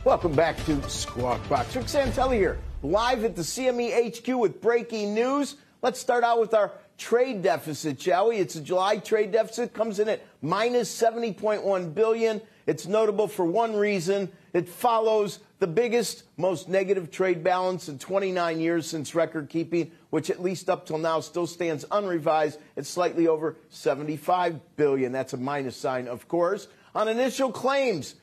Welcome back to Squawk Box. Rick Santelli here, live at the CME HQ with breaking news. Let's start out with our trade deficit, shall we? It's a July trade deficit, comes in at minus $70.1 billion. It's notable for one reason. It follows the biggest, most negative trade balance in 29 years since record keeping, which at least up till now still stands unrevised at slightly over $75 billion. That's a minus sign, of course. On initial claims,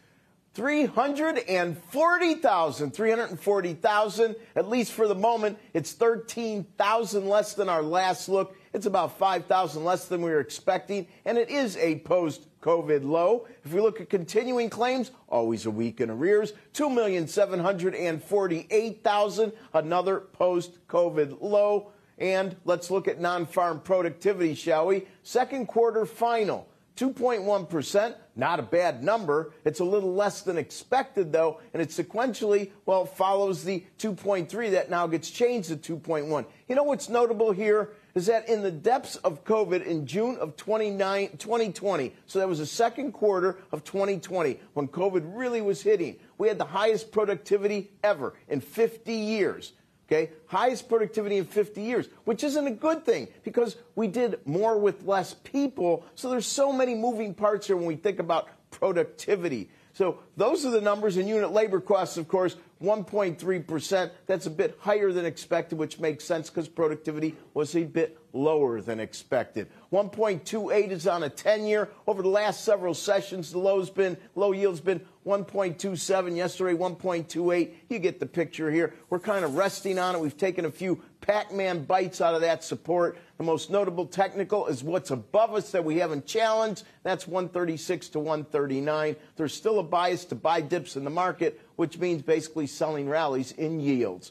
340,000, at least for the moment. It's 13,000 less than our last look. It's about 5,000 less than we were expecting, and it is a post-COVID low. If we look at continuing claims, always a week in arrears, 2,748,000, another post-COVID low. And let's look at non-farm productivity, shall we? Second quarter final. 2.1%, not a bad number. It's a little less than expected, though, and it sequentially, well, follows the 2.3 that now gets changed to 2.1. You know what's notable here is that in the depths of COVID in June of 2020, so that was the second quarter of 2020, when COVID really was hitting, we had the highest productivity ever in 50 years. Okay, highest productivity in 50 years, which isn't a good thing because we did more with less people. So there's so many moving parts here when we think about productivity. So those are the numbers. In unit labor costs, of course, 1.3%. That's a bit higher than expected, which makes sense because productivity was a bit lower than expected. 1.28 is on a 10-year. Over the last several sessions, the low yield's been 1.27. Yesterday, 1.28. You get the picture here. We're kind of resting on it. We've taken a few Pac-Man bites out of that support. The most notable technical is what's above us that we haven't challenged. That's 136 to 139. There's still a bias to buy dips in the market, which means basically selling rallies in yields.